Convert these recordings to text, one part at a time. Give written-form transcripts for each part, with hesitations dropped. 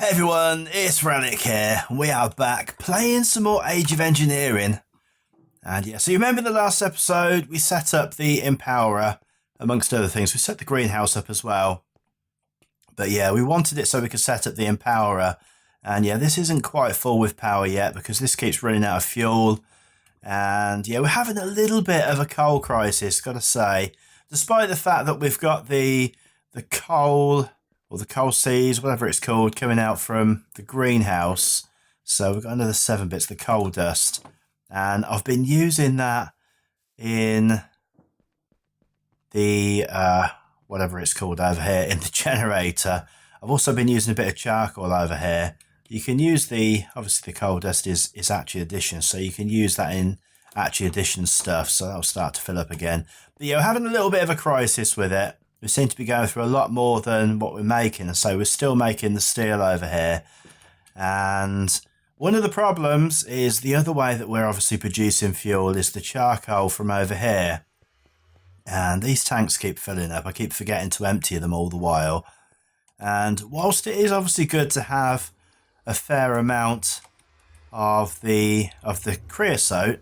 Hey everyone, it's Relic here. We are back playing some more Age of Engineering. And yeah, so you remember the last episode, we set up the Empowerer, amongst other things. We set the greenhouse up as well. But yeah, we wanted it so we could set up the Empowerer. And yeah, this isn't quite full with power yet because this keeps running out of fuel. And yeah, we're having a little bit of a coal crisis, gotta say. Despite the fact that we've got the coal, or the coal seas, whatever it's called, coming out from the greenhouse. So we've got another 7 bits, the coal dust. And I've been using that in the, whatever it's called over here, in the generator. I've also been using a bit of charcoal over here. You can use obviously the coal dust is actually addition, so you can use that in actually addition stuff, so that'll start to fill up again. But yeah, we're having a little bit of a crisis with it. We seem to be going through a lot more than what we're making, and so we're still making the steel over here. And one of the problems is the other way that we're obviously producing fuel is the charcoal from over here. And these tanks keep filling up. I keep forgetting to empty them all the while. And whilst it is obviously good to have a fair amount of the creosote,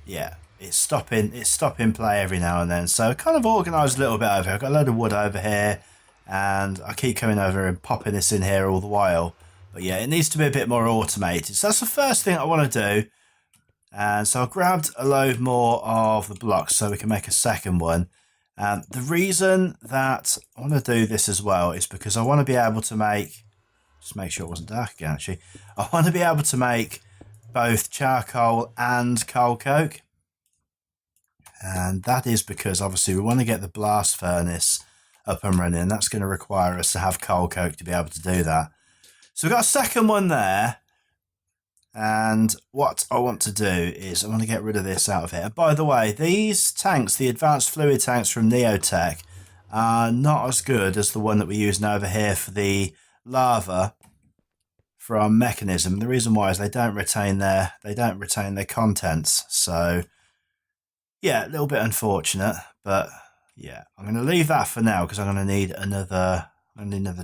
yeah, it's stopping play every now and then. So I kind of organised a little bit over here. I've got a load of wood over here, and I keep coming over and popping this in here all the while. But yeah, it needs to be a bit more automated. So that's the first thing I want to do. And so I grabbed a load more of the blocks so we can make a second one. And the reason that I want to do this as well is because I want to be able to make, just make sure it wasn't dark again actually. I want to be able to make both charcoal and coal coke. And that is because obviously we want to get the blast furnace up and running. That's going to require us to have coal coke to be able to do that. So we've got a second one there. And what I want to do is I want to get rid of this out of here. And by the way, these tanks, the advanced fluid tanks from Neotech, are not as good as the one that we're using over here for the lava from Mechanism. The reason why is they don't retain their contents. So yeah, a little bit unfortunate, but yeah, I'm going to leave that for now because I'm going to need another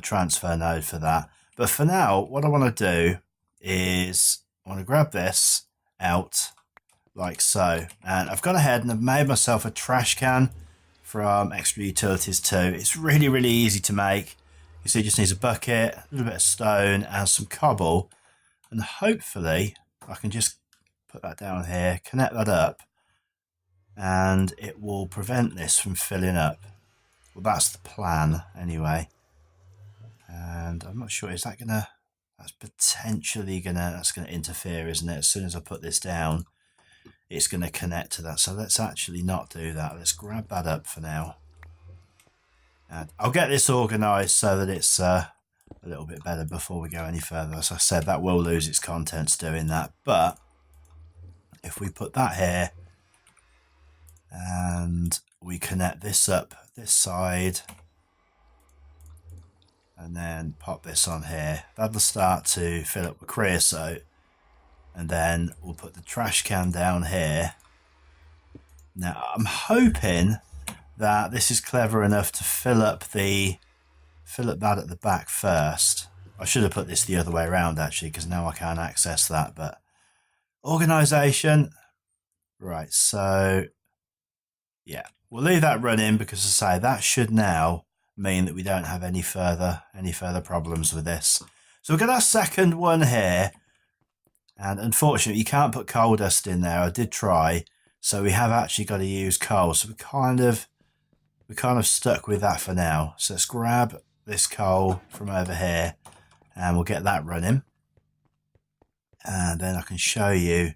transfer node for that. But for now, what I want to do is I want to grab this out like so, and I've gone ahead and I've made myself a trash can from FTB Utilities 2. It's really, really easy to make. You see, it just needs a bucket, a little bit of stone, and some cobble, and hopefully I can just put that down here, connect that up, and it will prevent this from filling up. Well, that's the plan anyway. And I'm not sure, is that gonna, that's potentially that's gonna interfere, isn't it? As soon as I put this down, it's gonna connect to that. So let's actually not do that. Let's grab that up for now. And I'll get this organised so that it's a little bit better before we go any further. As I said, that will lose its contents doing that. But if we put that here, and we connect this up this side and then pop this on here, that'll start to fill up with creosote, and then we'll put the trash can down here. Now I'm hoping that this is clever enough to fill up that at the back first. I should have put this the other way around actually, because now I can't access that. But organisation, right, so yeah, we'll leave that running because, as I say, that should now mean that we don't have any further problems with this. So we've got our second one here, and unfortunately you can't put coal dust in there. I did try, so we have actually got to use coal. So we're kind of stuck with that for now. So let's grab this coal from over here, and we'll get that running, and then I can show you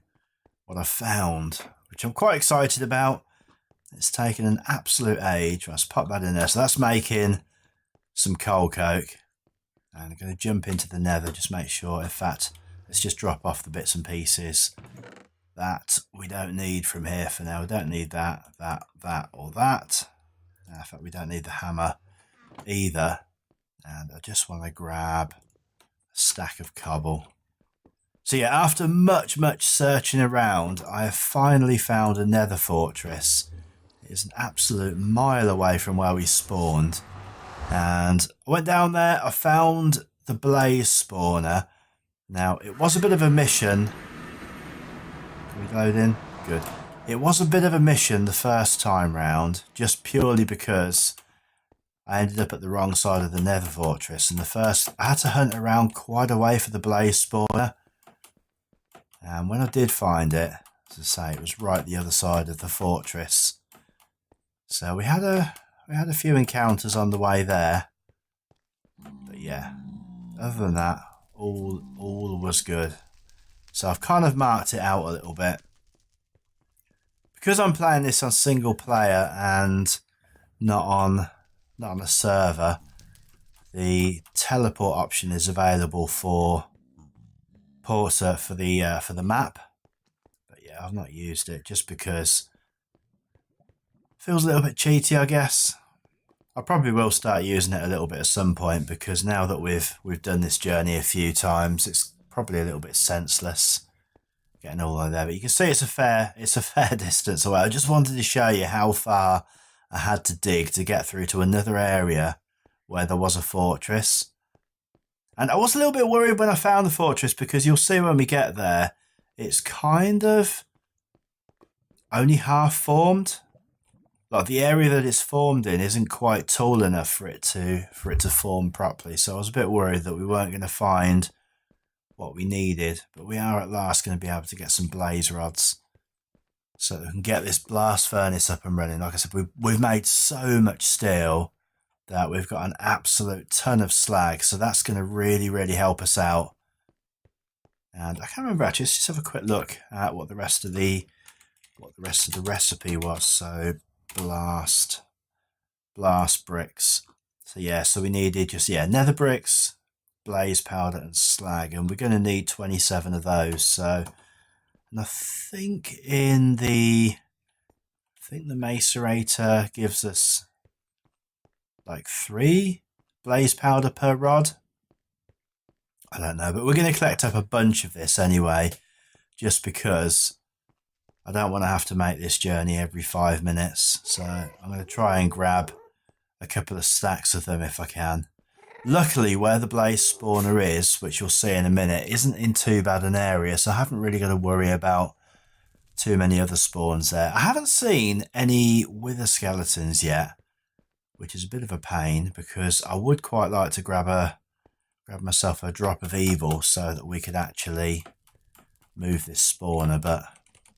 what I found, which I'm quite excited about. It's taken an absolute age. Let's pop that in there. So that's making some coal coke. And I'm going to jump into the nether, just make sure. In fact, let's just drop off the bits and pieces that we don't need from here for now. We don't need that, or that. In fact, we don't need the hammer either. And I just want to grab a stack of cobble. So yeah, after much searching around, I have finally found a Nether Fortress. It's an absolute mile away from where we spawned. And I went down there, I found the blaze spawner. Now, it was a bit of a mission. Reloading. Good. It was a bit of a mission the first time round, just purely because I ended up at the wrong side of the Nether Fortress. And I had to hunt around quite a way for the blaze spawner. And when I did find it, as I say, it was right the other side of the fortress. So we had a few encounters on the way there. But yeah, other than that, all was good. So I've kind of marked it out a little bit. Because I'm playing this on single player and not on a server, the teleport option is available for Porter for the map. But yeah, I've not used it just because it feels a little bit cheaty, I guess. I probably will start using it a little bit at some point, because now that we've done this journey a few times, it's probably a little bit senseless getting all over there. But you can see it's a fair distance away. I just wanted to show you how far I had to dig to get through to another area where there was a fortress. And I was a little bit worried when I found the fortress, because you'll see when we get there, it's kind of only half formed. Like, the area that it's formed in isn't quite tall enough for it to form properly. So I was a bit worried that we weren't going to find what we needed. But we are at last going to be able to get some blaze rods so that we can get this blast furnace up and running. Like I said, we've made so much steel that we've got an absolute ton of slag. So that's going to really, really help us out. And I can't remember actually. Let's just have a quick look at what the rest of the recipe was. So blast bricks. So yeah, so we needed just nether bricks, blaze powder and slag, and we're going to need 27 of those. So, and I think the macerator gives us like 3 blaze powder per rod. I don't know, but we're going to collect up a bunch of this anyway, just because I don't want to have to make this journey every 5 minutes. So I'm going to try and grab a couple of stacks of them if I can. Luckily, where the blaze spawner is, which you'll see in a minute, isn't in too bad an area, so I haven't really got to worry about too many other spawns there. I haven't seen any wither skeletons yet, which is a bit of a pain, because I would quite like to grab myself a drop of evil so that we could actually move this spawner. But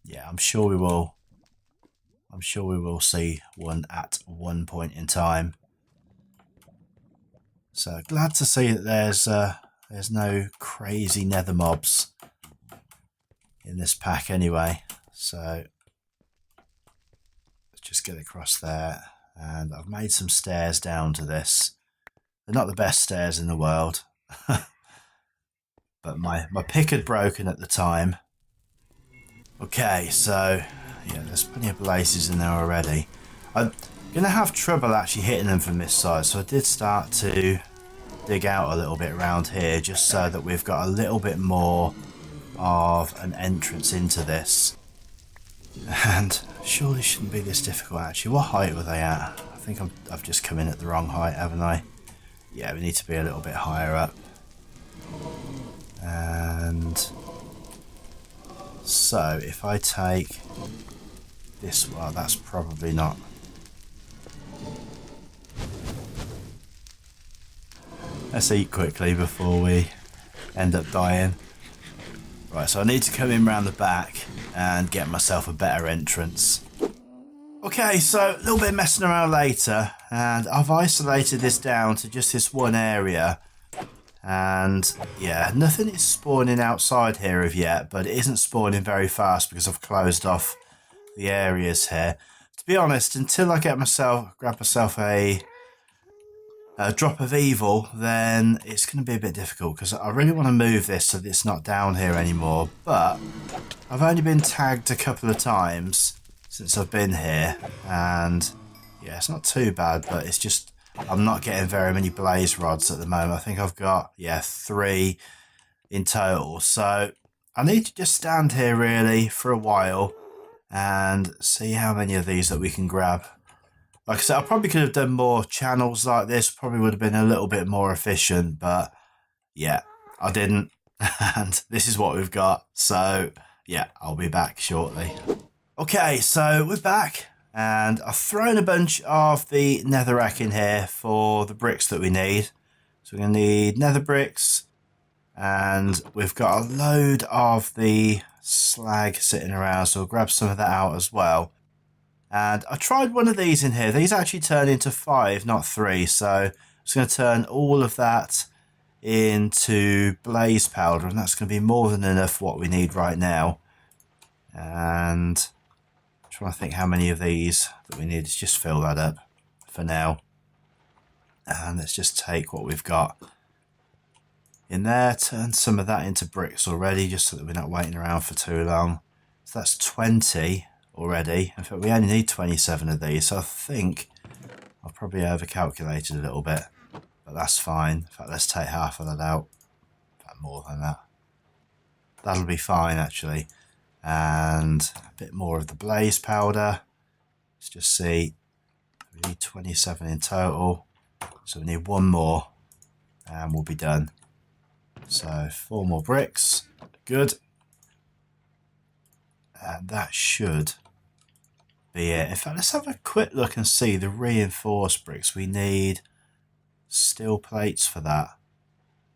yeah, I'm sure we will see one at one point in time. So glad to see that there's no crazy nether mobs in this pack anyway. So let's just get across there. And I've made some stairs down to this. They're not the best stairs in the world. But my pick had broken at the time. Okay, so yeah, there's plenty of blazes in there already. I'm going to have trouble actually hitting them from this side, so I did start to dig out a little bit around here, just so that we've got a little bit more of an entrance into this. And surely shouldn't be this difficult actually. What height were they at? I think I've just come in at the wrong height, haven't I? Yeah, we need to be a little bit higher up. And so if I take this, well, that's probably not. Let's eat quickly before we end up dying. Right, so I need to come in round the back and get myself a better entrance. Okay, so a little bit of messing around later, and I've isolated this down to just this one area. And yeah, nothing is spawning outside here as yet, but it isn't spawning very fast because I've closed off the areas here. To be honest, until I grab myself a drop of evil, then it's going to be a bit difficult, because I really want to move this so that it's not down here anymore. But I've only been tagged a couple of times since I've been here, and yeah, it's not too bad, but it's just I'm not getting very many blaze rods at the moment. I think I've got 3 in total, so I need to just stand here really for a while and see how many of these that we can grab. Like I said, I probably could have done more channels like this, probably would have been a little bit more efficient, but Yeah, I didn't. And this is what we've got. So, yeah, I'll be back shortly. Okay, so we're back. And I've thrown a bunch of the netherrack in here for the bricks that we need. So we're going to need nether bricks. And we've got a load of the slag sitting around. So we'll grab some of that out as well. And I tried one of these in here. These actually turn into 5, not 3. So I'm just going to turn all of that into blaze powder. And that's going to be more than enough what we need right now. And I'm trying to think how many of these that we need. Let's just fill that up for now. And let's just take what we've got in there. Turn some of that into bricks already, just so that we're not waiting around for too long. So that's 20 already. In fact, we only need 27 of these, so I think I've probably overcalculated a little bit, but that's fine. In fact, let's take half of that out. In fact, more than that. That'll be fine, actually. And a bit more of the blaze powder. Let's just see. We need 27 in total, so we need one more, and we'll be done. So 4 more bricks. Good. And that should be it. In fact, let's have a quick look and see the reinforced bricks. We need steel plates for that.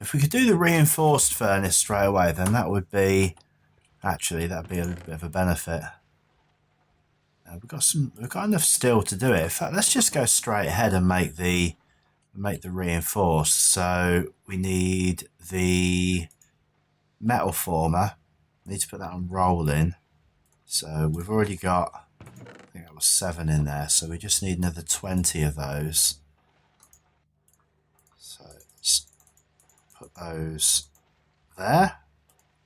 If we could do the reinforced furnace straight away, then that would be, actually, that'd be a little bit of a benefit. We've got enough steel to do it. In fact, let's just go straight ahead and make the reinforced. So we need the metal former. We need to put that on rolling. So we've already got, I think that was 7 in there, so we just need another 20 of those. So let's put those there,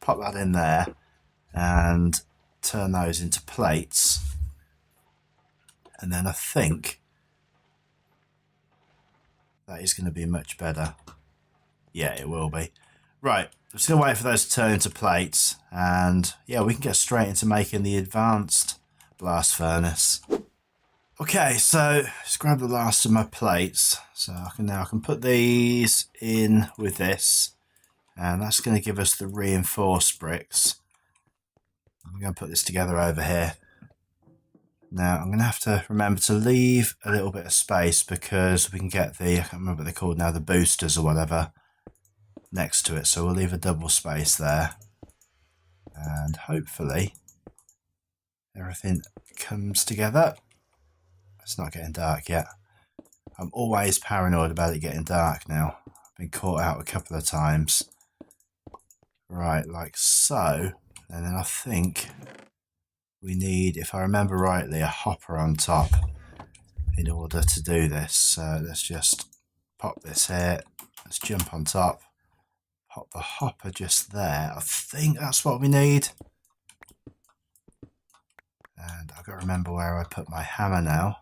pop that in there, and turn those into plates. And then I think that is going to be much better. Yeah, it will be. Right, I'm just going to wait for those to turn into plates, and yeah, we can get straight into making the advanced blast furnace. Okay, so just grab the last of my plates. So I can put these in with this, and that's going to give us the reinforced bricks. I'm going to put this together over here. Now I'm going to have to remember to leave a little bit of space because we can get the, I can't remember what they're called now, the boosters or whatever, next to it. So we'll leave a double space there, and hopefully everything comes together. It's not getting dark yet. I'm always paranoid about it getting dark now. I've been caught out a couple of times. Right, like so. And then I think we need, if I remember rightly, a hopper on top in order to do this. So let's just pop this here. Let's jump on top. Pop the hopper just there. I think that's what we need. And I've got to remember where I put my hammer now.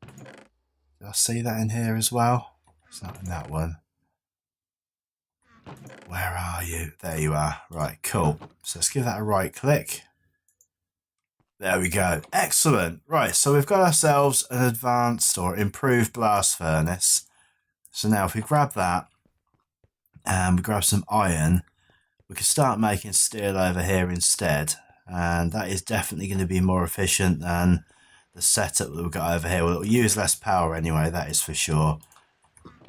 Did I see that in here as well? It's not in that one. Where are you? There you are. Right, cool. So let's give that a right click. There we go. Excellent. Right, so we've got ourselves an advanced or improved blast furnace. So now if we grab that and we grab some iron, we can start making steel over here instead. And that is definitely going to be more efficient than the setup that we've got over here. Well, it'll use less power anyway, that is for sure.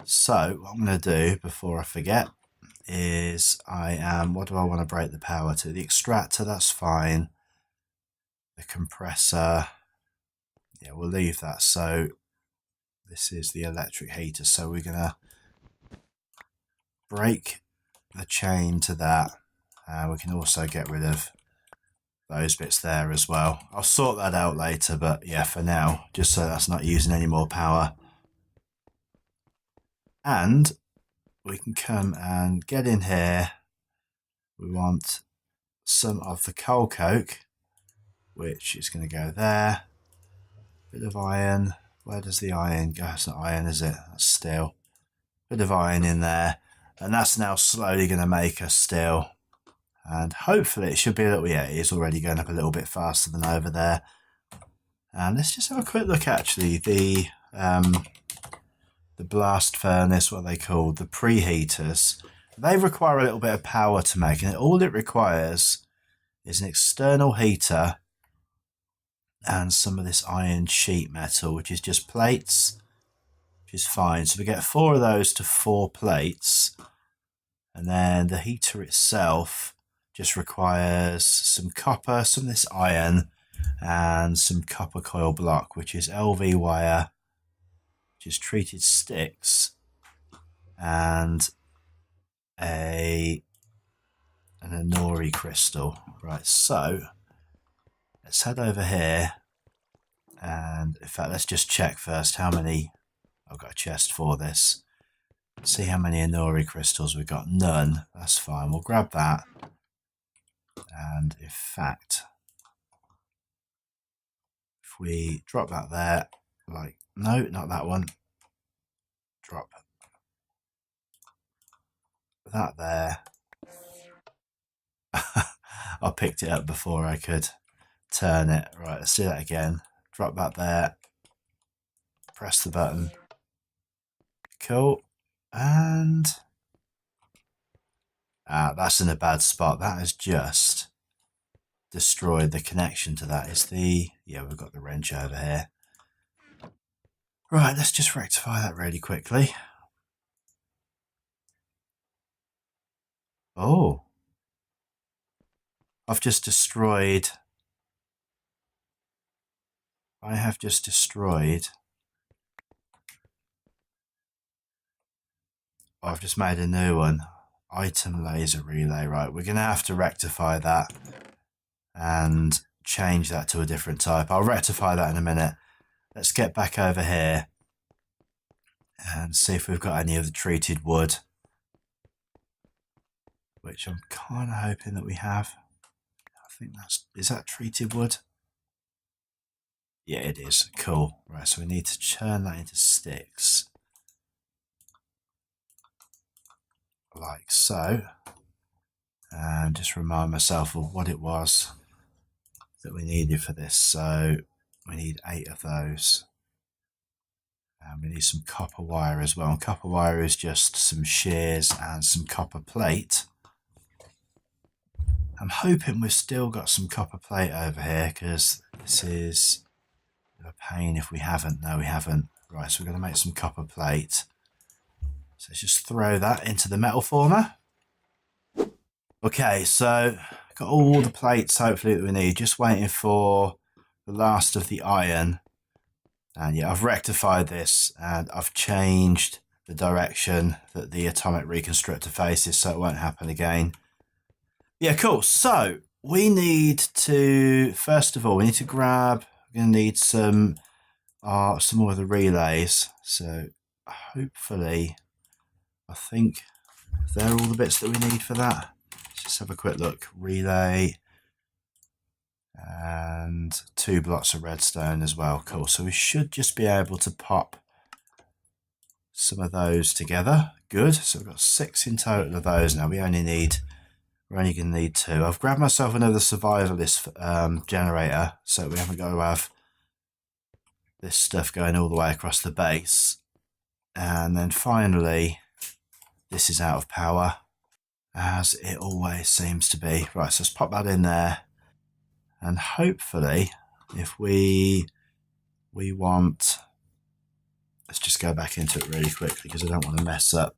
So what I'm going to do before I forget is what do I want to break the power to? The extractor, that's fine. The compressor, yeah, we'll leave that. So this is the electric heater. So we're going to break the chain to that. We can also get rid of those bits there as well. I'll sort that out later, but yeah, for now, just so that's not using any more power. And we can come and get in here. We want some of the coal coke, which is going to go there. Bit of iron. Where does the iron go? It's not iron, is it? That's steel. Bit of iron in there. And that's now slowly going to make us steel. And hopefully it should be a little, yeah, it is already going up a little bit faster than over there. And let's just have a quick look, actually. The blast furnace, what are they called? The preheaters. They require a little bit of power to make, and all it requires is an external heater and some of this iron sheet metal, which is just plates, which is fine. So we get 4 of those to 4 plates, and then the heater itself just requires some copper, some of this iron, and some copper coil block, which is LV wire, which is treated sticks, and an Anori crystal. Right, so let's head over here, and in fact, let's just check first how many. I've got a chest for this. See how many Anori crystals we've got. None. That's fine. We'll grab that. And in fact, if we drop that there, like, no, not that one. Drop that there. I picked it up before I could turn it. Right, let's do that again. Drop that there. Press the button. Cool. And that's in a bad spot. That has just destroyed the connection to that. Is the, yeah, we've got the wrench over here. Right, let's just rectify that really quickly. Oh, I've just destroyed. I have just destroyed. Oh, I've just made a new one. Item laser relay. Right, we're going to have to rectify that and change that to a different type. I'll rectify that in a minute. Let's get back over here and see if we've got any of the treated wood, which I'm kind of hoping that we have. I think is that treated wood? Yeah, it is. Cool. Right, so we need to turn that into sticks. Like so. And just remind myself of what it was that we needed for this. So we need 8 of those. And we need some copper wire as well. And copper wire is just some shears and some copper plate. I'm hoping we've still got some copper plate over here, because this is a pain if we haven't. No, we haven't. Right, so we're going to make some copper plate. So let's just throw that into the metal former. Okay, so got all the plates hopefully that we need. Just waiting for the last of the iron. And yeah, I've rectified this and I've changed the direction that the atomic reconstructor faces, so it won't happen again. Yeah, cool. So we need to, first of all, we need to grab, we're going to need some more of the relays. So hopefully, I think they're all the bits that we need for that. Let's just have a quick look. Relay and 2 blocks of redstone as well. Cool. So we should just be able to pop some of those together. Good. So we've got 6 in total of those now. We're only going to need 2. I've grabbed myself another survivalist generator, so we haven't got to have this stuff going all the way across the base. And then finally, this is out of power, as it always seems to be. Right, so let's pop that in there. And hopefully, if we want, let's just go back into it really quickly, because I don't want to mess up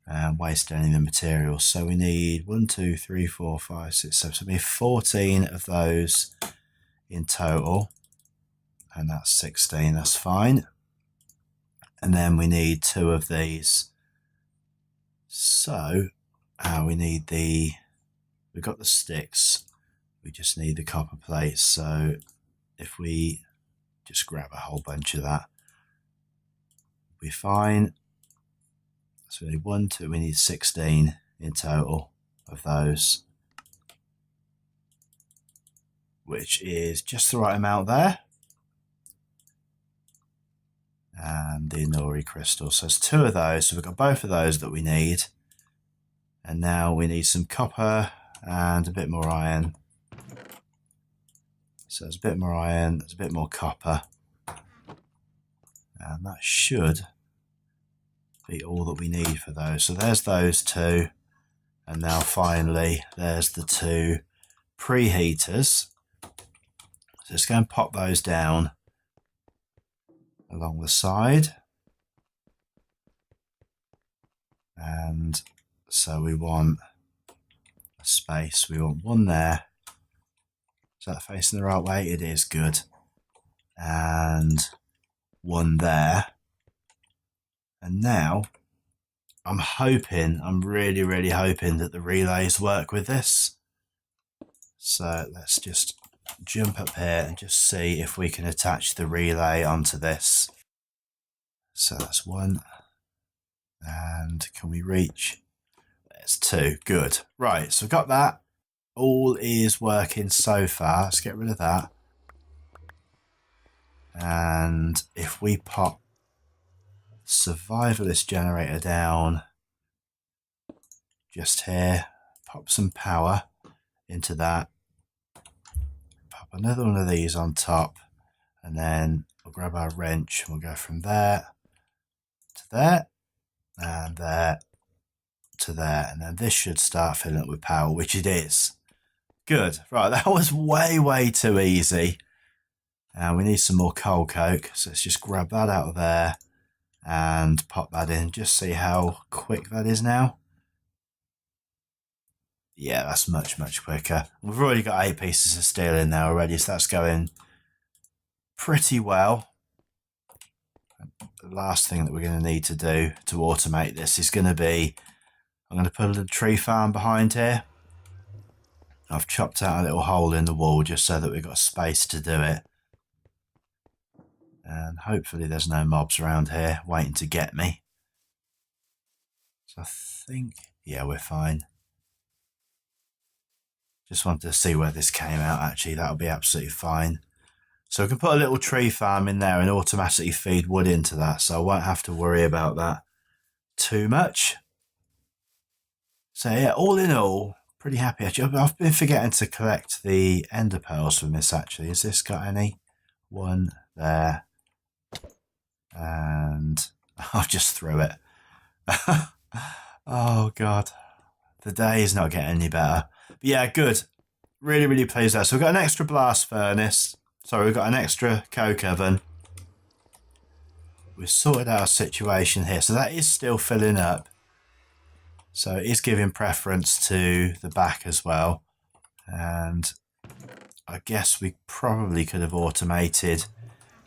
and waste any of the materials. So we need 1, 2, 3, 4, 5, 6, 7. So we need 14 of those in total, and that's 16. That's fine. And then we need 2 of these. So we've got the sticks. We just need the copper plates. So if we just grab a whole bunch of that, we'll be fine. So we need 1, 2, we need 16 in total of those, which is just the right amount there. And the Anori crystal. So it's 2 of those. So we've got both of those that we need. And now we need some copper and a bit more iron. So there's a bit more iron, there's a bit more copper. And that should be all that we need for those. So there's those two. And now finally, there's the two preheaters. So let's go and pop those down along the side. And so we want a space. We want one there. Is that facing the right way? It is. Good. And one there. And now I'm really hoping that the relays work with this. So let's just jump up here and just see if we can attach the relay onto this. So that's one. And can we reach? There's two. Good. Right, so we've got that. All is working so far. Let's get rid of that. And if we pop survivalist generator down just here, pop some power into that, pop another one of these on top, and then we'll grab our wrench and we'll go from there to there and there to there, and then this should start filling up with power, which it is. Good. Right, that was way too easy. And we need some more coal coke, so let's just grab that out of there and pop that in. Just see how quick that is now. Yeah, that's much quicker. We've already got 8 pieces of steel in there already, so that's going pretty well. The last thing that we're going to need to do to automate this is going to be, I'm going to put a little tree farm behind here. I've chopped out a little hole in the wall just so that we've got space to do it. And hopefully there's no mobs around here waiting to get me. So I think, yeah, we're fine. Just wanted to see where this came out. Actually, that'll be absolutely fine. So we can put a little tree farm in there and automatically feed wood into that, so I won't have to worry about that too much. So yeah, all in all, pretty happy actually. I've been forgetting to collect the ender pearls from this actually. Has this got any? One there. And I'll just throw it. Oh god, the day is not getting any better. But yeah, good. Really pleased there. So we've got an extra blast furnace. Sorry, we've got an extra coke oven. We've sorted out our situation here. So that is still filling up. So it is giving preference to the back as well. And I guess we probably could have automated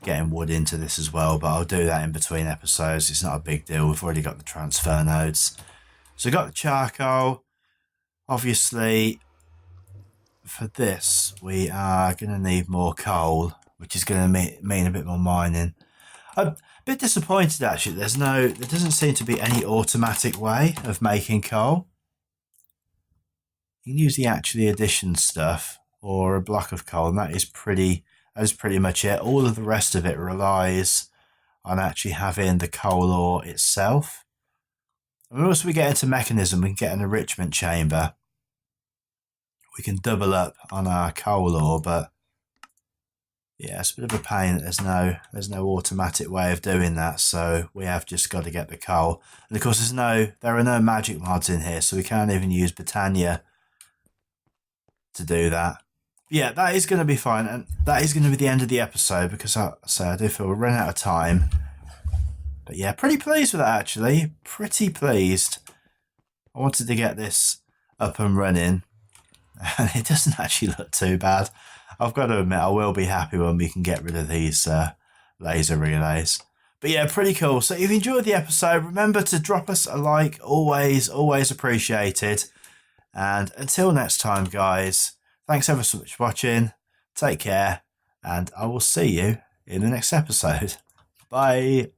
getting wood into this as well, but I'll do that in between episodes. It's not a big deal. We've already got the transfer nodes. So we've got the charcoal. Obviously, for this, we are going to need more coal, which is going to mean a bit more mining. I'm a bit disappointed actually. There doesn't seem to be any automatic way of making coal. You can use the actually addition stuff or a block of coal, and that is pretty much it. All of the rest of it relies on actually having the coal ore itself. And once we get into mechanism, we can get an enrichment chamber. We can double up on our coal ore, but yeah, it's a bit of a pain that there's no automatic way of doing that, so we have just got to get the coal. And of course there are no magic mods in here, so we can't even use Britannia to do that. Yeah, that is going to be fine, and that is going to be the end of the episode because I do feel we're running out of time. But yeah, pretty pleased with that actually. Pretty pleased. I wanted to get this up and running, and it doesn't actually look too bad. I've got to admit, I will be happy when we can get rid of these laser relays. But yeah, pretty cool. So if you enjoyed the episode, remember to drop us a like. Always appreciated. And until next time, guys, thanks ever so much for watching. Take care, and I will see you in the next episode. Bye.